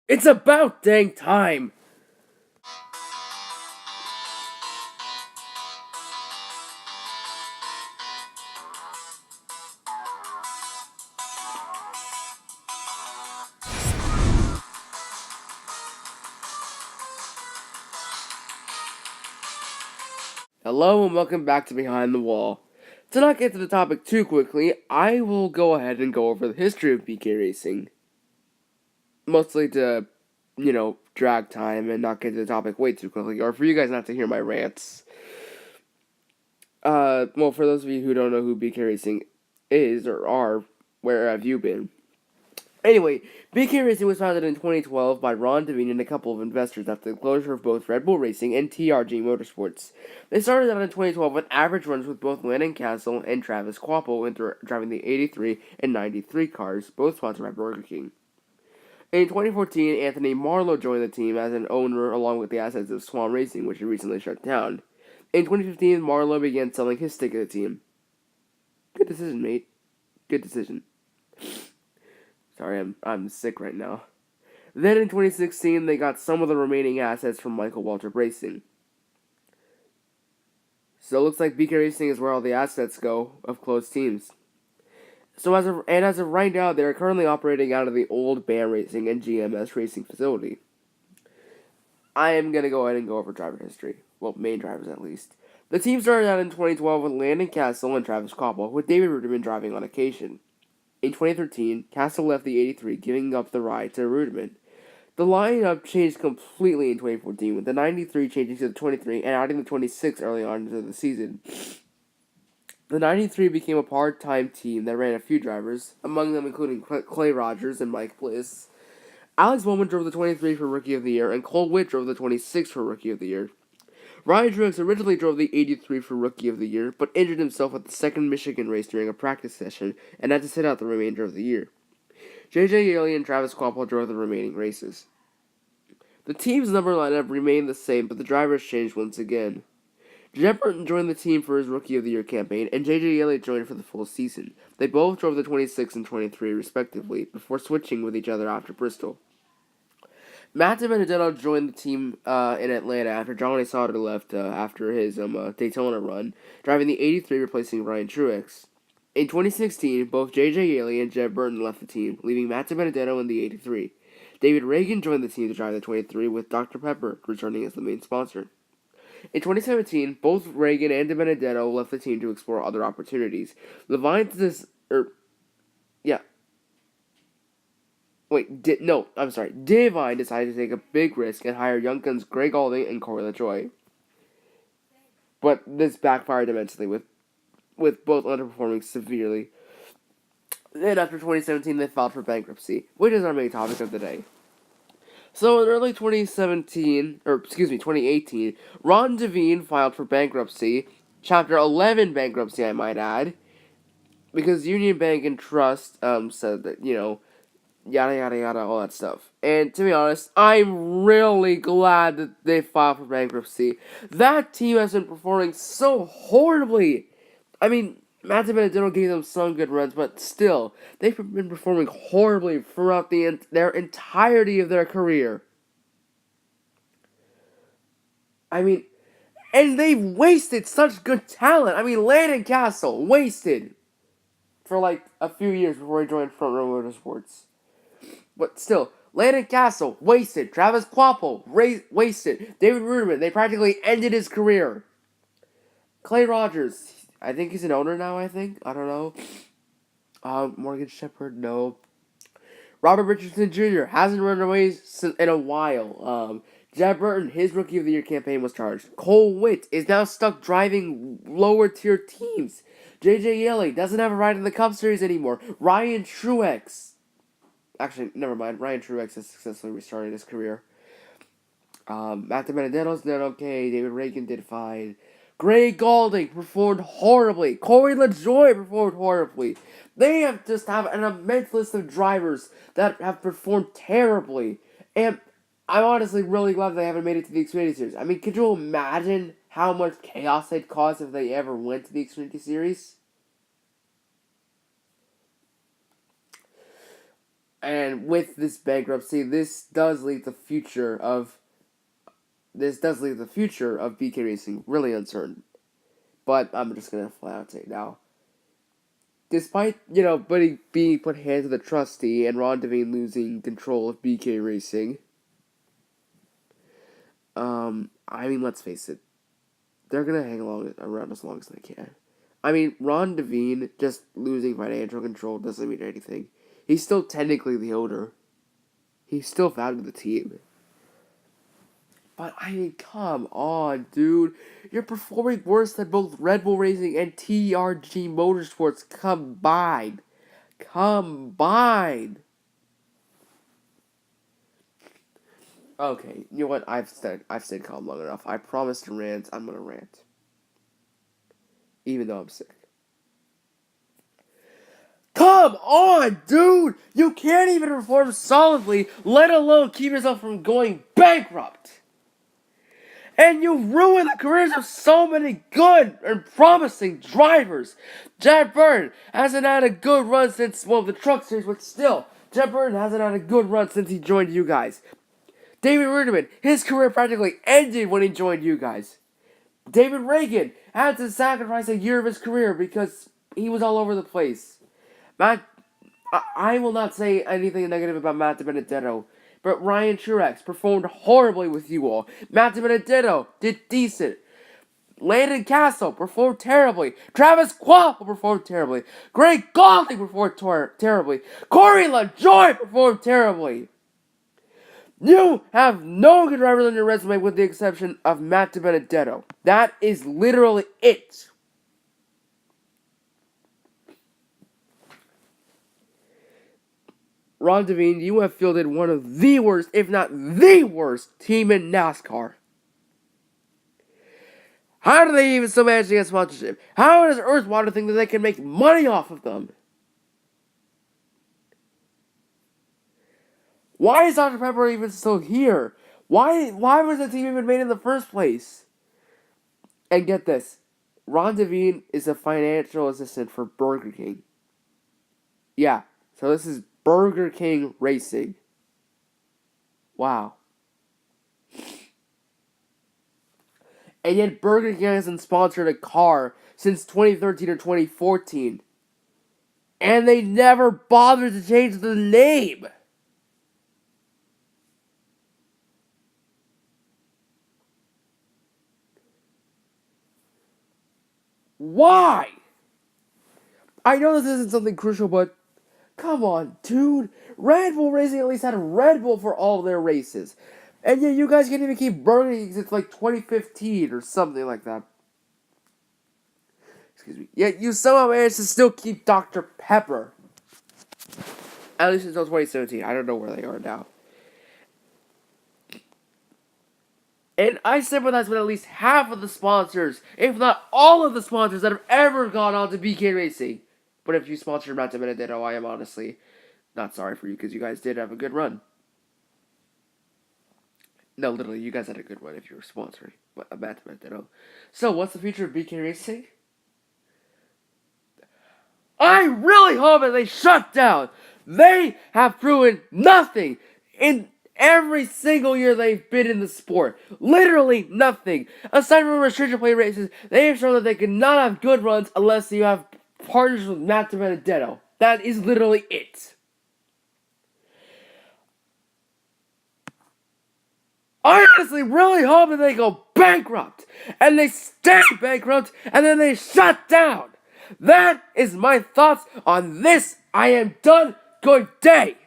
It's about dang time! Hello and welcome back to Behind the Wall. To not get to the topic too quickly, I will go ahead and go over the history of BK racing. Mostly to, drag time and not get to the topic way too quickly, or for you guys not to hear my rants. Well, for those of you who don't know who BK racing is or are, where have you been? Anyway, BK Racing was founded in 2012 by Ron Devine and a couple of investors after the closure of both Red Bull Racing and TRG Motorsports. They started out in 2012 with average runs with both Landon Castle and Travis Quapple driving the 83 and 93 cars, both sponsored by Burger King. In 2014, Anthony Marlowe joined the team as an owner along with the assets of Swan Racing, which had recently shut down. In 2015, Marlowe began selling his stake of the team. Good decision, mate. Good decision. Sorry, I'm sick right now. Then in 2016, they got some of the remaining assets from Michael Waltrip Racing. So it looks like BK Racing is where all the assets go of closed teams. So as of right now, they are currently operating out of the old BAM Racing and GMS Racing facility. I am gonna go ahead and go over driver history. Well, main drivers at least. The team started out in 2012 with Landon Castle and Travis Koppel, with David Ruderman driving on occasion. In 2013, Castle left the 83, giving up the ride to Ruderman. The lineup changed completely in 2014, with the 93 changing to the 23 and adding the 26 early on into the season. The 93 became a part-time team that ran a few drivers, among them including Clay Rogers and Mike Bliss. Alex Bowman drove the 23 for Rookie of the Year, and Cole Witt drove the 26 for Rookie of the Year. Ryan Truex originally drove the 83 for Rookie of the Year, but injured himself at the second Michigan race during a practice session and had to sit out the remainder of the year. JJ Yeley and Travis Quapple drove the remaining races. The team's number lineup remained the same, but the drivers changed once again. Jeb Burton joined the team for his Rookie of the Year campaign, and JJ Yeley joined for the full season. They both drove the 26 and 23 respectively, before switching with each other after Bristol. Matt DiBenedetto joined the team in Atlanta after Johnny Sauter left after his Daytona run, driving the 83 replacing Ryan Truex. In 2016, both J.J. Yaley and Jeb Burton left the team, leaving Matt DiBenedetto in the 83. David Reagan joined the team to drive the 23 with Dr. Pepper returning as the main sponsor. In 2017, both Reagan and DiBenedetto left the team to explore other opportunities. Devine Devine decided to take a big risk and hire young guns Greg Alding and Corey LaJoie. But this backfired immensely, with both underperforming severely. Then after 2017, they filed for bankruptcy, which is our main topic of the day. So in early 2018, Ron Devine filed for bankruptcy, Chapter 11 bankruptcy, I might add, because Union Bank and Trust said that, yada yada yada, all that stuff. And to be honest, I'm really glad that they filed for bankruptcy. That team has been performing so horribly. I mean, Matt DiBenedetto gave them some good runs, but still, they've been performing horribly throughout their entirety of their career. I mean, and they've wasted such good talent. I mean, Landon Castle wasted for like a few years before he joined Front Row Motorsports. But still, Landon Castle, wasted. Travis Quapple, wasted. David Ruderman, they practically ended his career. Clay Rogers, I think he's an owner now, I don't know. Morgan Shepherd, no. Robert Richardson Jr. hasn't run away in a while. Jeb Burton, his Rookie of the Year campaign was charged. Cole Witt is now stuck driving lower tier teams. JJ Yeley doesn't have a ride in the Cup Series anymore. Ryan Truex. Actually, never mind. Ryan Truex has successfully restarted his career. Matt DiBenedetto's done okay. David Reagan did fine. Greg Galding performed horribly. Corey LaJoie performed horribly. They have an immense list of drivers that have performed terribly. And I'm honestly really glad they haven't made it to the Xfinity Series. I mean, could you imagine how much chaos they'd cause if they ever went to the Xfinity Series? And with this bankruptcy, this does leave the future of BK Racing really uncertain. But I'm just gonna flat out say now, despite being put hands of the trustee and Ron Devine losing control of BK Racing, I mean, let's face it, they're gonna hang around as long as they can. I mean, Ron Devine just losing financial control doesn't mean anything. He's still technically the owner. He still founded the team. But I mean, come on, dude. You're performing worse than both Red Bull Racing and TRG Motorsports combined. Combined. Okay, you know what? I've stayed calm long enough. I promised to rant. I'm gonna rant, even though I'm sick. Come on, dude! You can't even perform solidly, let alone keep yourself from going bankrupt. And you ruin the careers of so many good and promising drivers. Chad Burton hasn't had a good run since, well, the truck series, but still, Chad Burton hasn't had a good run since he joined you guys. David Ruderman, his career practically ended when he joined you guys. David Reagan had to sacrifice a year of his career because he was all over the place. I will not say anything negative about Matt DiBenedetto, but Ryan Truex performed horribly with you all. Matt DiBenedetto did decent. Landon Castle performed terribly. Travis Quappel performed terribly. Greg Gauntlet performed terribly. Corey LaJoie performed terribly. You have no good drivers on your resume with the exception of Matt DiBenedetto. That is literally it. Ron Devine, you have fielded one of the worst, if not the worst, team in NASCAR. How do they even still manage to get sponsorship? How does Earthwater think that they can make money off of them? Why is Dr. Pepper even still here? Why was the team even made in the first place? And get this, Ron Devine is a financial assistant for Burger King. Yeah, so this is Burger King Racing. Wow. And yet Burger King hasn't sponsored a car since 2013 or 2014. And they never bothered to change the name. Why? I know this isn't something crucial, but come on, dude. Red Bull Racing at least had a Red Bull for all their races. And yet you guys can't even keep Burger King since like 2015 or something like that. Excuse me. Yet you somehow managed to still keep Dr. Pepper. At least until 2017. I don't know where they are now. And I sympathize with at least half of the sponsors, if not all of the sponsors that have ever gone on to BK Racing. But if you sponsor Matt DiBenedetto, I am honestly not sorry for you because you guys did have a good run. No, literally, you guys had a good run if you were sponsoring Matt DiBenedetto. So, what's the future of BK Racing? I really hope that they shut down. They have proven nothing in every single year they've been in the sport. Literally nothing. Aside from restriction plate races, they have shown that they cannot have good runs unless you have partners with Matt DiBenedetto. That is literally it. I honestly really hope that they go bankrupt. And they stay bankrupt. And then they shut down. That is my thoughts on this. I am done. Good day.